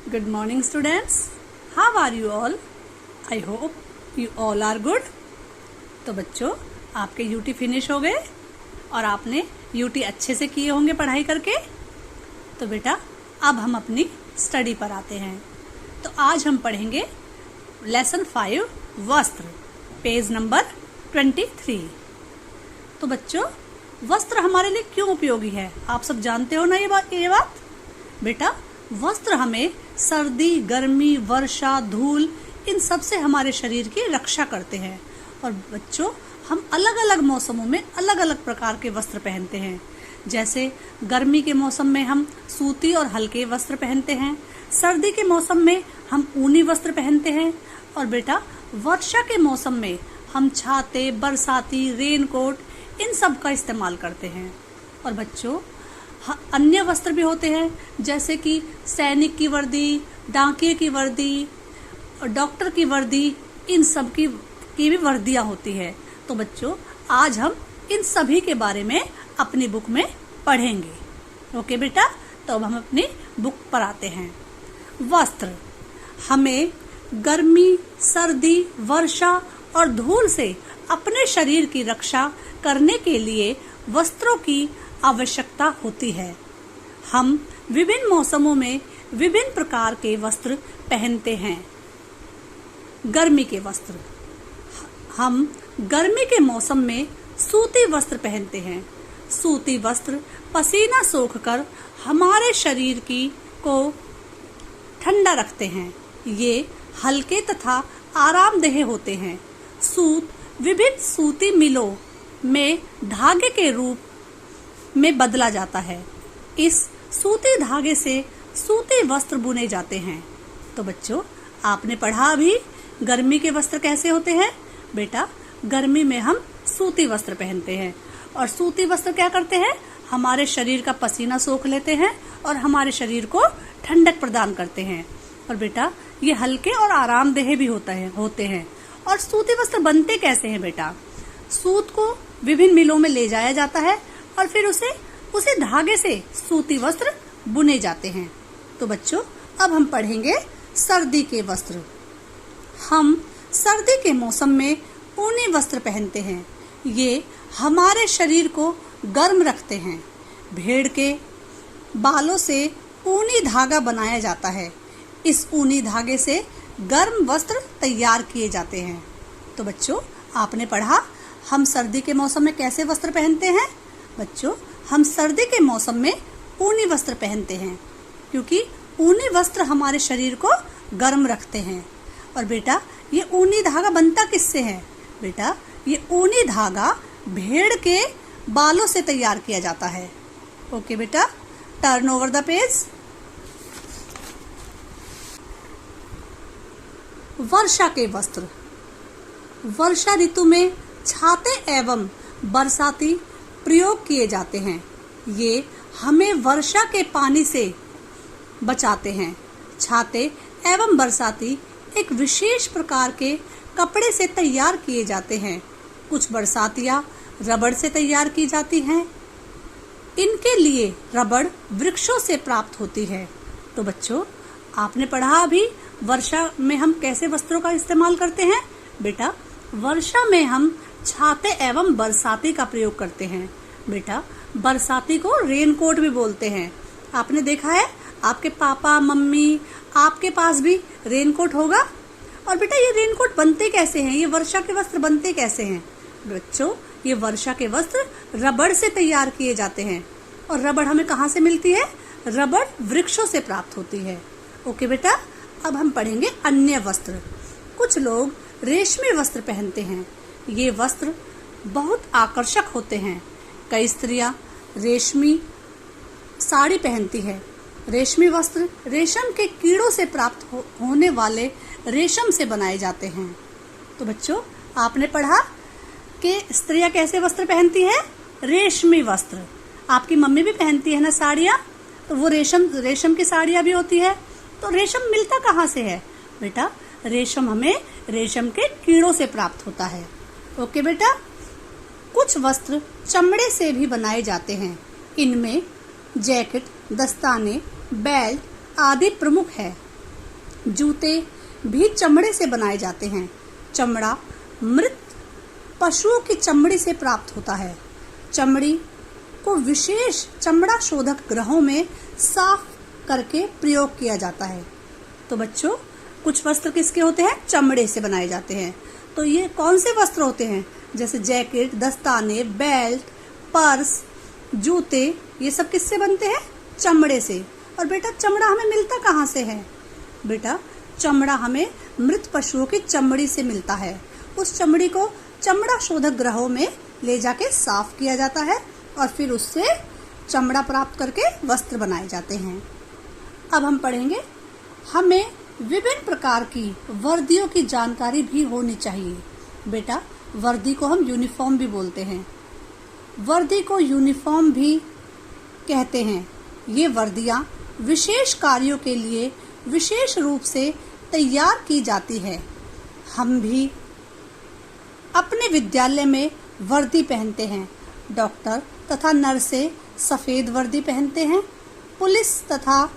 Good morning students. How are you all? I hope you all are good. तो बच्चों आपके UT finish हो गए और आपने यूटी अच्छे से किए होंगे पढ़ाई करके। तो बेटा अब हम अपनी स्टडी पर आते हैं। तो आज हम पढ़ेंगे लेसन 5 वस्त्र, पेज नंबर 23। तो बच्चों वस्त्र हमारे लिए क्यों उपयोगी है, आप सब जानते हो ना ये बात। बेटा वस्त्र हमें सर्दी, गर्मी, वर्षा, धूल इन सब से हमारे शरीर की रक्षा करते हैं। और बच्चों हम अलग अलग मौसमों में अलग अलग प्रकार के वस्त्र पहनते हैं। जैसे गर्मी के मौसम में हम सूती और हल्के वस्त्र पहनते हैं, सर्दी के मौसम में हम ऊनी वस्त्र पहनते हैं, और बेटा वर्षा के मौसम में हम छाते, बरसाती, रेनकोट इन सब का इस्तेमाल करते हैं। और बच्चों अन्य वस्त्र भी होते हैं जैसे कि सैनिक की वर्दी, डाकिये की वर्दी और डॉक्टर की वर्दी, इन सब की भी वर्दियां होती है। तो बच्चों आज हम इन सभी के बारे में अपनी बुक में पढ़ेंगे। ओके बेटा, तो अब हम अपनी बुक पर आते हैं। वस्त्र हमें गर्मी, सर्दी, वर्षा और धूल से अपने शरीर की रक्षा करने के लिए वस्त्रों की आवश्यकता होती है। हम विभिन्न मौसमों में विभिन्न प्रकार के वस्त्र पहनते हैं। गर्मी के वस्त्र, हम गर्मी के मौसम में सूती वस्त्र पहनते हैं। सूती वस्त्र पसीना सोखकर हमारे शरीर को ठंडा रखते हैं। ये हल्के तथा आरामदेह होते हैं। सूत विभिन्न सूती मिलों में धागे के रूप में बदला जाता है। इस सूती धागे से सूती वस्त्र बुने जाते हैं। तो बच्चों आपने पढ़ा अभी गर्मी के वस्त्र कैसे होते हैं। बेटा गर्मी में हम सूती वस्त्र पहनते हैं, और सूती वस्त्र क्या करते हैं, हमारे शरीर का पसीना सोख लेते हैं और हमारे शरीर को ठंडक प्रदान करते हैं। और बेटा ये हल्के और आरामदेह भी होते हैं। और सूती वस्त्र बनते कैसे हैं बेटा, सूत को विभिन्न मिलों में ले जाया जाता है और फिर उसे धागे से सूती वस्त्र बुने जाते हैं। तो बच्चों अब हम पढ़ेंगे सर्दी के वस्त्र। हम सर्दी के मौसम में ऊनी वस्त्र पहनते हैं। ये हमारे शरीर को गर्म रखते हैं। भेड़ के बालों से ऊनी धागा बनाया जाता है। इस ऊनी धागे से गर्म वस्त्र तैयार किए जाते हैं। तो बच्चों आपने पढ़ा हम सर्दी के मौसम में कैसे वस्त्र पहनते हैं। बच्चों हम सर्दी के मौसम में ऊनी वस्त्र पहनते हैं क्योंकि ऊनी वस्त्र हमारे शरीर को गर्म रखते हैं। और बेटा ये ऊनी धागा बनता किससे है, बेटा ये ऊनी धागा भेड़ के बालों से तैयार किया जाता है। ओके बेटा, टर्न ओवर द पेज। वर्षा के वस्त्र, वर्षा ऋतु में छाते एवं बरसाती प्रयोग किए जाते हैं। ये हमें वर्षा के पानी से बचाते हैं। छाते एवं बरसाती एक विशेष प्रकार के कपड़े से तैयार किए जाते हैं। कुछ बरसातियां रबड़ से तैयार की जाती हैं। इनके लिए रबड़ वृक्षों से प्राप्त होती है। तो बच्चों आपने पढ़ा अभी वर्षा में हम कैसे वस्त्रों का इस्तेमाल करते हैं। बेटा वर्षा में हम छाते एवं बरसाती का प्रयोग करते हैं। बेटा बरसाती को रेनकोट भी बोलते हैं। आपने देखा है आपके पापा मम्मी आपके पास भी रेनकोट होगा। और बेटा ये रेनकोट बनते कैसे हैं, ये वर्षा के वस्त्र बनते कैसे हैं। बच्चों ये वर्षा के वस्त्र रबड़ से तैयार किए जाते हैं। और रबड़ हमें कहाँ से मिलती है, रबड़ वृक्षों से प्राप्त होती है। ओके बेटा, अब हम पढ़ेंगे अन्य वस्त्र। कुछ लोग रेशमी वस्त्र पहनते हैं। ये वस्त्र बहुत आकर्षक होते हैं। कई स्त्रियां रेशमी साड़ी पहनती है। रेशमी वस्त्र रेशम के कीड़ों से प्राप्त होने वाले रेशम से बनाए जाते हैं। तो बच्चों आपने पढ़ा कि स्त्रियां कैसे वस्त्र पहनती है, रेशमी वस्त्र। आपकी मम्मी भी पहनती है ना साड़ियाँ, तो वो रेशम की साड़ियाँ भी होती है। तो रेशम मिलता कहाँ से है बेटा, रेशम हमें रेशम के कीड़ों से प्राप्त होता है। ओके बेटा, कुछ वस्त्र चमड़े से भी बनाए जाते हैं। इनमें जैकेट, दस्ताने, बेल्ट आदि प्रमुख है। जूते भी चमड़े से बनाए जाते हैं। चमड़ा मृत पशुओं की चमड़ी से प्राप्त होता है। चमड़ी को विशेष चमड़ा शोधक ग्रहों में साफ करके प्रयोग किया जाता है। तो बच्चों, कुछ वस्त्र किसके होते हैं? चमड़े से बनाए जाते हैं। तो ये कौन से वस्त्र होते हैं? जैसे जैकेट, दस्ताने, बेल्ट, पर्स, जूते, ये सब किससे बनते हैं? चमड़े से। और बेटा, चमड़ा हमें मिलता कहाँ से है? बेटा, चमड़ा हमें मृत पशुओं की चमड़ी से मिलता है। उस चमड़ी को चमड़ा शोधक ग्रहों में ले जाके साफ किया जाता है और फिर उससे चमड़ा प्राप्त करके वस्त्र बनाए जाते हैं। अब हम पढ़ेंगे, हमें विभिन्न प्रकार की वर्दियों की जानकारी भी होनी चाहिए। बेटा, वर्दी को हम यूनिफॉर्म भी बोलते हैं। वर्दी को यूनिफॉर्म भी कहते हैं। ये वर्दियां विशेष कार्यों के लिए विशेष रूप से तैयार की जाती है। हम भी अपने विद्यालय में वर्दी पहनते हैं। डॉक्टर तथा नर्सें सफेद वर्दी पहनते हैं। पुलिस तथा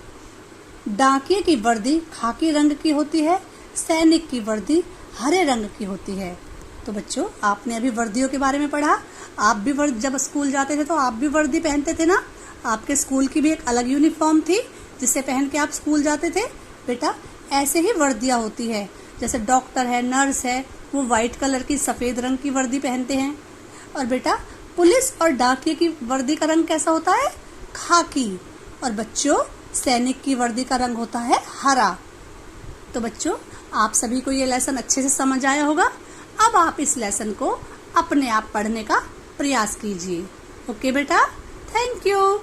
डाकिये की वर्दी खाकी रंग की होती है। सैनिक की वर्दी हरे रंग की होती है। तो बच्चों, आपने अभी वर्दियों के बारे में पढ़ा। आप भी जब स्कूल जाते थे तो आप भी वर्दी पहनते थे ना? आपके स्कूल की भी एक अलग यूनिफॉर्म थी जिसे पहन के आप स्कूल जाते थे। बेटा, ऐसे ही वर्दियां होती है। जैसे डॉक्टर है, नर्स है, वो व्हाइट कलर की सफेद रंग की वर्दी पहनते हैं। और बेटा, पुलिस और डाकिये की वर्दी का रंग कैसा होता है? खाकी। और बच्चों, सैनिक की वर्दी का रंग होता है हरा। तो बच्चों, आप सभी को ये लेसन अच्छे से समझ आया होगा। अब आप इस लेसन को अपने आप पढ़ने का प्रयास कीजिए। ओके बेटा, थैंक यू।